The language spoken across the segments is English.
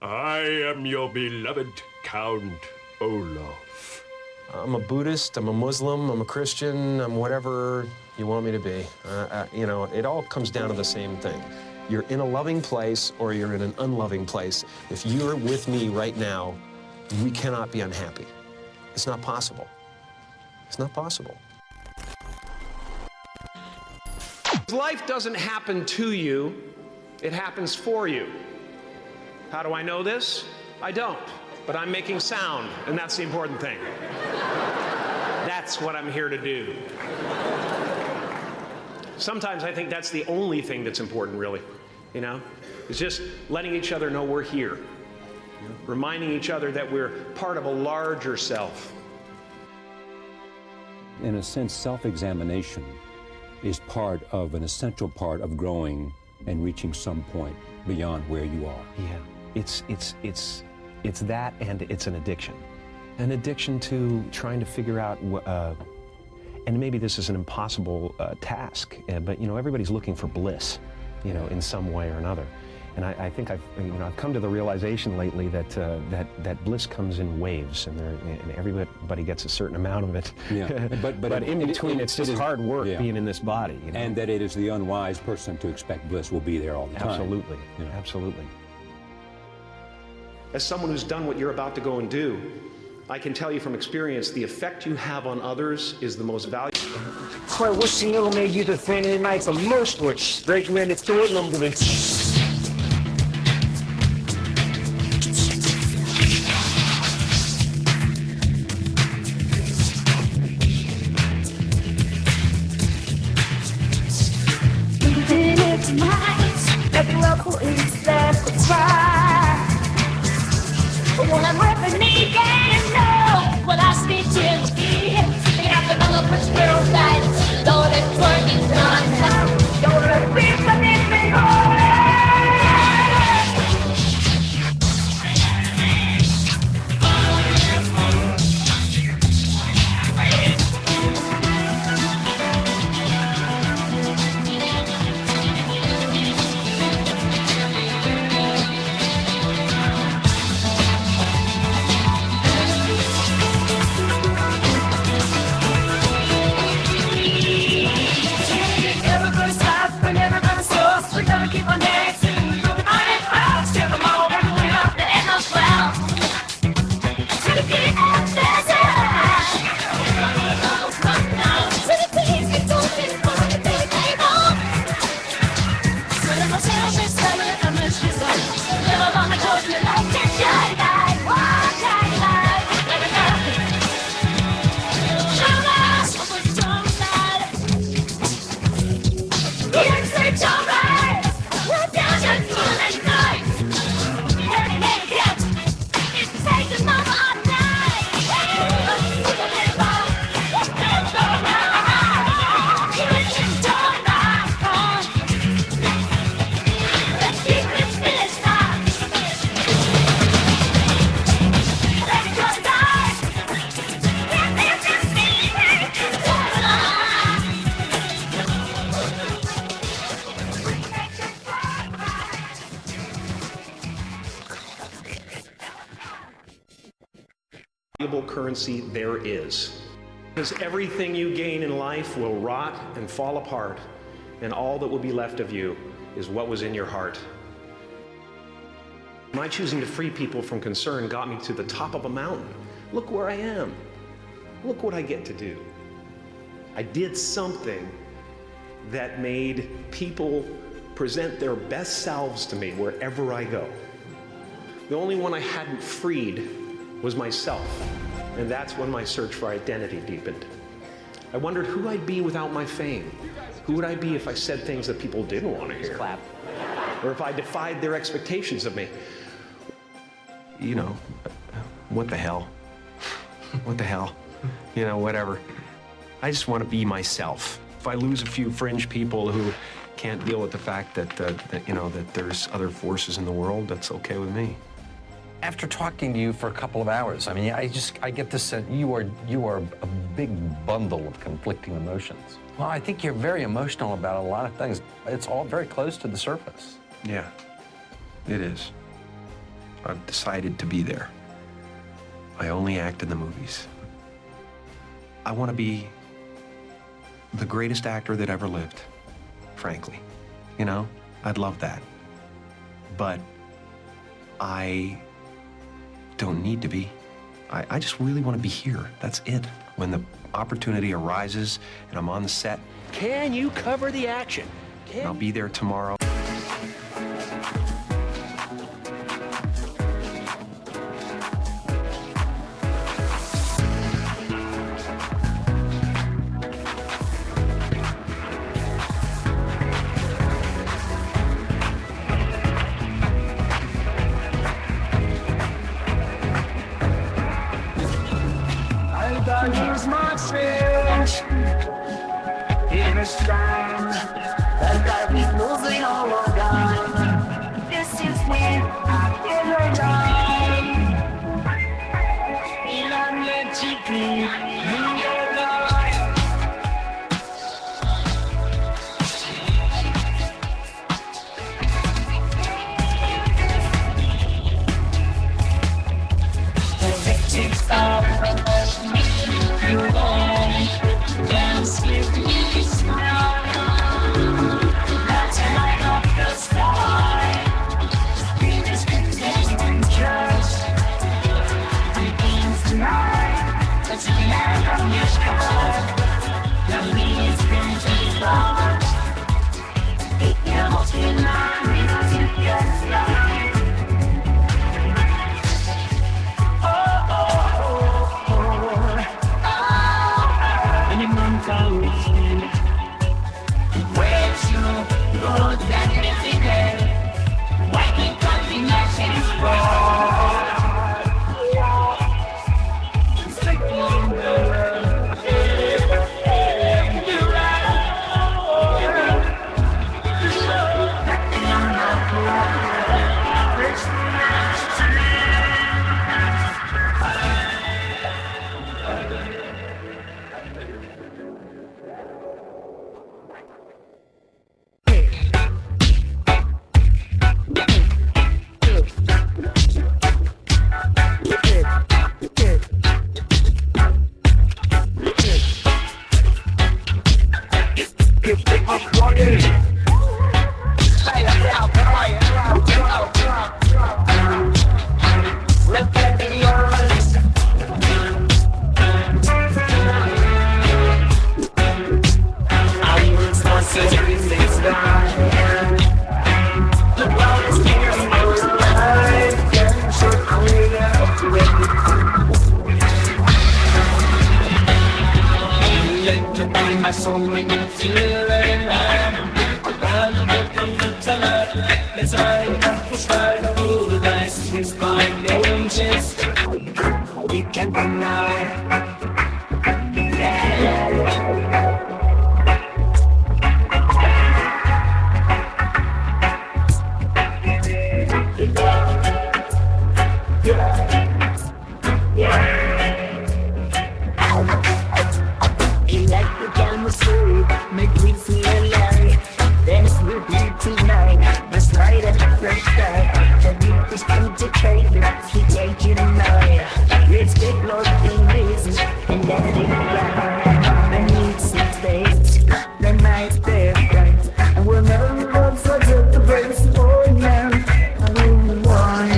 I am your beloved Count Olaf. I'm a Buddhist, I'm a Muslim, I'm a Christian, I'm whatever you want me to be. You know, it all comes down to the same thing. You're in a loving place or you're in an unloving place. If you're with me right now, we cannot be unhappy. It's not possible. It's not possible. Life doesn't happen to you, it happens for you. How do I know this? I don't, but I'm making sound, and that's the important thing. That's what I'm here to do. Sometimes I think that's the only thing that's important, really, you know? It's just letting each other know we're here. Reminding each other that we're part of a larger self. In a sense, self-examination is part of an essential part of growing and reaching some point beyond where you are. Yeah, it's that, and it's an addiction. An addiction to trying to figure out, and maybe this is an impossible task, but you know, everybody's looking for bliss, you know, in some way or another. And I think I've come to the realization lately that that bliss comes in waves, and everybody gets a certain amount of it. Yeah. but in between, it's just hard work being in this body. You know? And that it is the unwise person to expect bliss will be there all the time. Absolutely, you know? Absolutely. As someone who's done what you're about to go and do, I can tell you from experience, the effect you have on others is the most valuable. Quite wishing you made you the thing tonight for most which recommended to it number. Currency there is. Because everything you gain in life will rot and fall apart, and all that will be left of you is what was in your heart. My choosing to free people from concern got me to the top of a mountain. Look where I am. Look what I get to do. I did something that made people present their best selves to me wherever I go. The only one I hadn't freed was myself. And that's when my search for identity deepened. I wondered who I'd be without my fame. Who would I be if I said things that people didn't want to hear? Clap. Or if I defied their expectations of me. You know, what the hell? What the hell? You know, whatever. I just want to be myself. If I lose a few fringe people who can't deal with the fact that you know, that there's other forces in the world, that's okay with me. After talking to you for a couple of hours, I mean, I get this sense you are a big bundle of conflicting emotions. Well, I think you're very emotional about a lot of things. It's all very close to the surface. Yeah, it is. I've decided to be there. I only act in the movies. I want to be the greatest actor that ever lived, frankly. You know, I'd love that. But I don't need to be. I just really want to be here. That's it. When the opportunity arises and I'm on the set, Can you cover the action? and I'll be there tomorrow. Use my fish in a storm that I've been losing all around. This is when I feel alone. And I'm magically in your life. The victims of you won't dance with me, smile. That's the light of the sky. Be this protecting trust. Begins tonight. Let's get from your sky. The leaves can be lost. It can all be mine into your life. Where to go that everything? Why can't I be nothing my soul when you feel it. Around the let's ride up the side of all the dice. It's fine, angels. We can deny. Make me feel alive. Dance with me tonight. Let's ride at the first start. The beat is concentrated. He take you tonight. Let's get lost in this and let it fly. I need some space. The night's perfect. And we'll never forget the best boy now. I don't want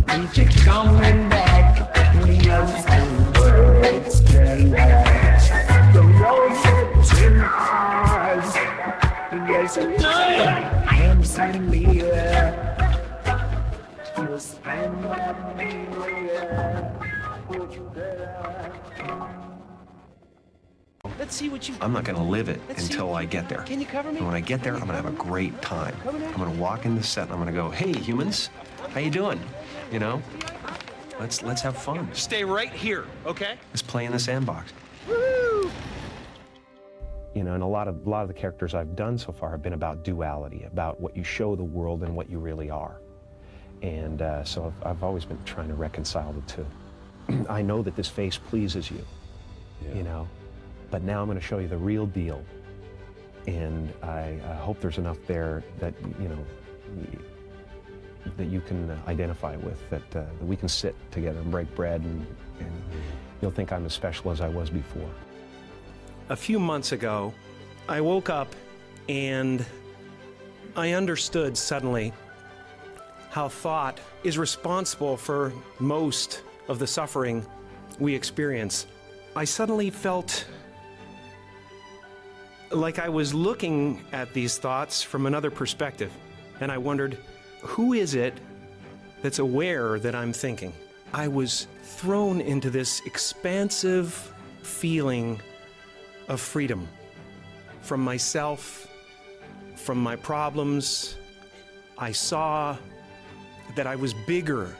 to keep coming back. We know some words can last. The road's yes, I am signing me. You spend me. Let's see what you. I'm not going to live it until I get there. Can you cover me? And when I get there, I'm going to have a great time. I'm going to walk in the set and I'm going to go, hey, humans, how you doing? You know, let's have fun. Stay right here, okay? Let's play in the sandbox. You know, and a lot of the characters I've done so far have been about duality, about what you show the world and what you really are. And so I've always been trying to reconcile the two. I know that this face pleases you, you know, but now I'm going to show you the real deal. And I hope there's enough there that, you know, that you can identify with, that we can sit together and break bread, and you'll think I'm as special as I was before. A few months ago, I woke up and I understood suddenly how thought is responsible for most of the suffering we experience. I suddenly felt like I was looking at these thoughts from another perspective, and I wondered, who is it that's aware that I'm thinking? I was thrown into this expansive feeling of freedom from myself, from my problems. I saw that I was bigger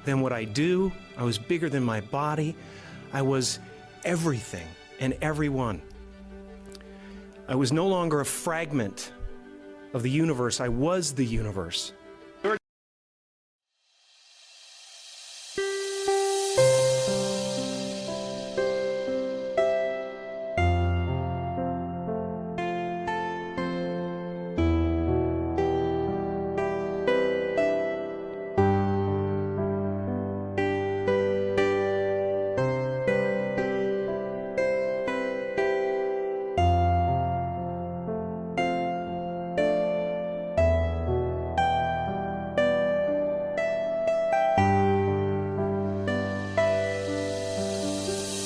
than what I do. I was bigger than my body. I was everything and everyone. I was no longer a fragment of the universe. I was the universe.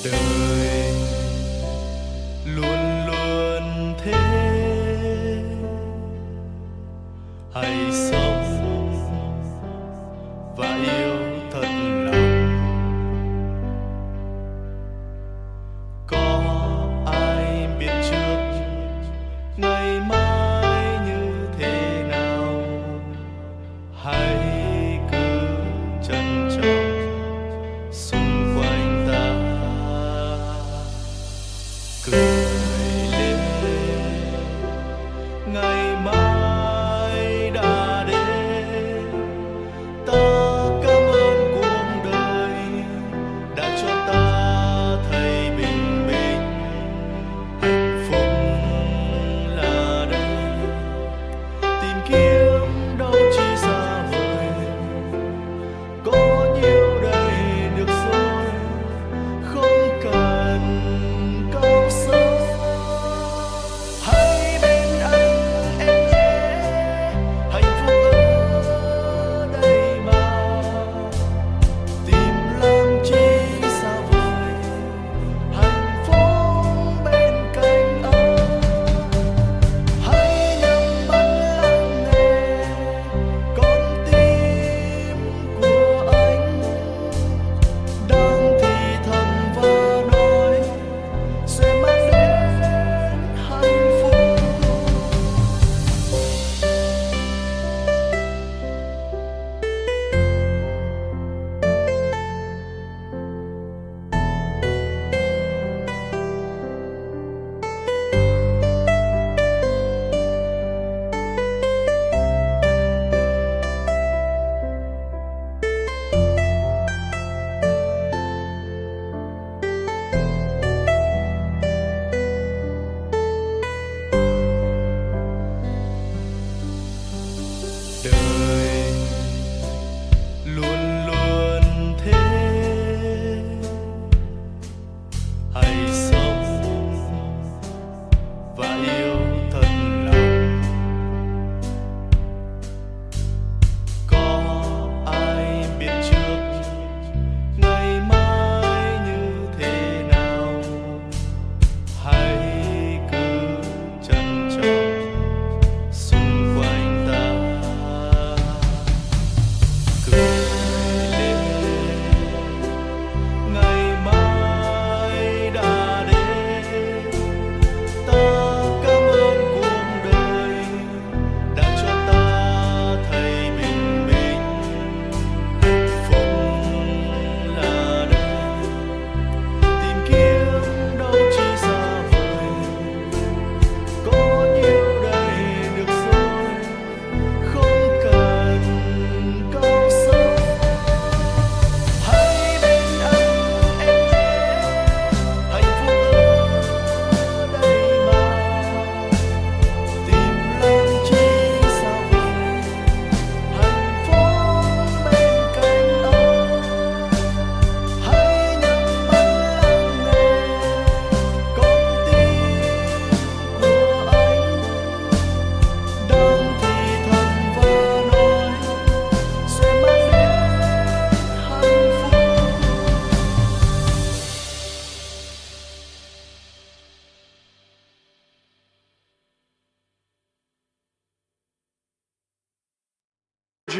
Đời luôn luôn thế, hãy sống và yêu thật lòng. Có ai biết trước ngày mai như thế nào? Hãy cứ trân trọng xung quanh ta. Cười lên, ngày mai đã đến. Ta cảm ơn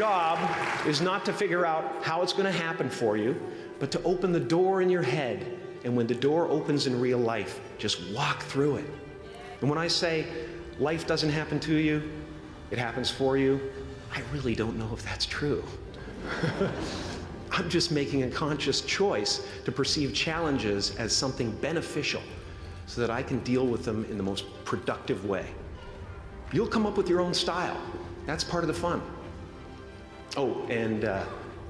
job is not to figure out how it's going to happen for you, but to open the door in your head. And when the door opens in real life, just walk through it. And when I say life doesn't happen to you, it happens for you, I really don't know if that's true. I'm just making a conscious choice to perceive challenges as something beneficial so that I can deal with them in the most productive way. You'll come up with your own style. That's part of the fun. Oh, and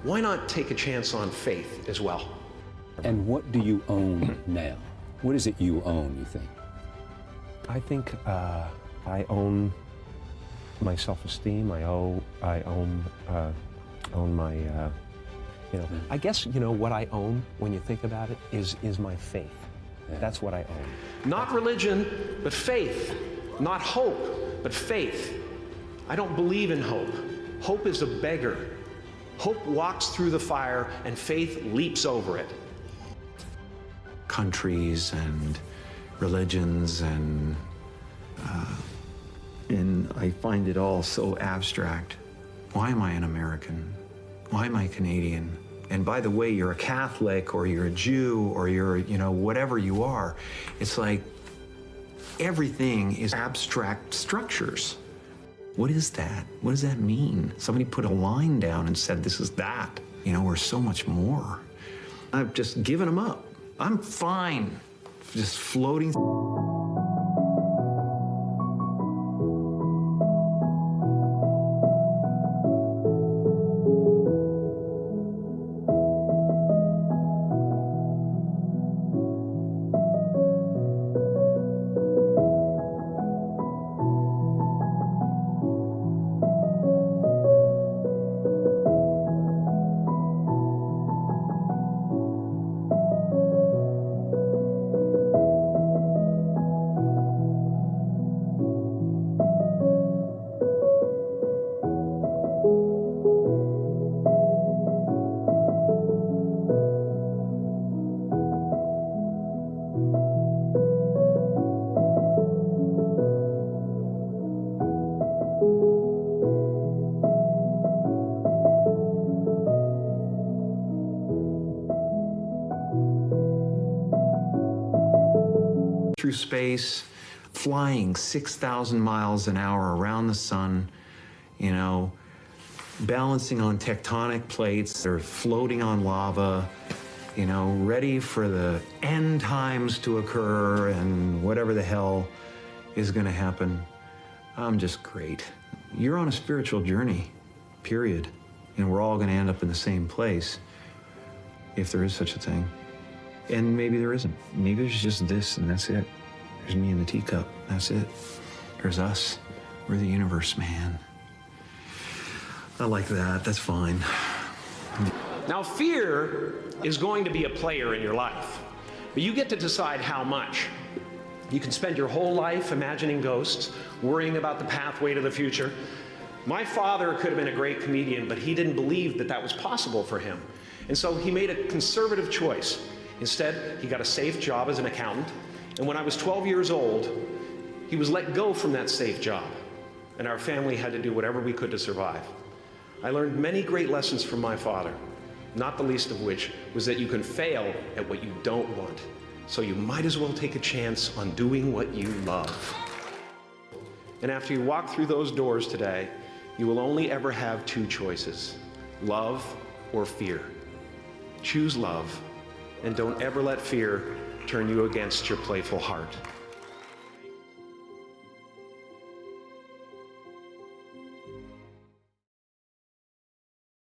why not take a chance on faith as well? And what do you own now? What is it you own, you think? I think I own my self-esteem. I own my, I guess, what I own, when you think about it, is my faith. Yeah. That's what I own. Not religion, but faith. Not hope, but faith. I don't believe in hope. Hope is a beggar. Hope walks through the fire, and faith leaps over it. Countries and religions and I find it all so abstract. Why am I an American? Why am I Canadian? And by the way, you're a Catholic or you're a Jew or you're, whatever you are. It's like everything is abstract structures. What is that? What does that mean? Somebody put a line down and said, this is that. We're so much more. I've just given them up. I'm fine just floating. Through space, flying 6,000 miles an hour around the sun, balancing on tectonic plates, they're floating on lava, ready for the end times to occur and whatever the hell is going to happen. I'm just great. You're on a spiritual journey, period. And we're all going to end up in the same place, if there is such a thing. And maybe there isn't. Maybe there's just this and that's it. There's me in the teacup. That's it. There's us. We're the universe, man. I like that. That's fine. Now, fear is going to be a player in your life, but you get to decide how much. You can spend your whole life imagining ghosts, worrying about the pathway to the future. My father could have been a great comedian, but he didn't believe that that was possible for him. And so he made a conservative choice. Instead, he got a safe job as an accountant. And when I was 12 years old, he was let go from that safe job. And our family had to do whatever we could to survive. I learned many great lessons from my father, not the least of which was that you can fail at what you don't want. So you might as well take a chance on doing what you love. And after you walk through those doors today, you will only ever have two choices: love or fear. Choose love, and don't ever let fear turn you against your playful heart.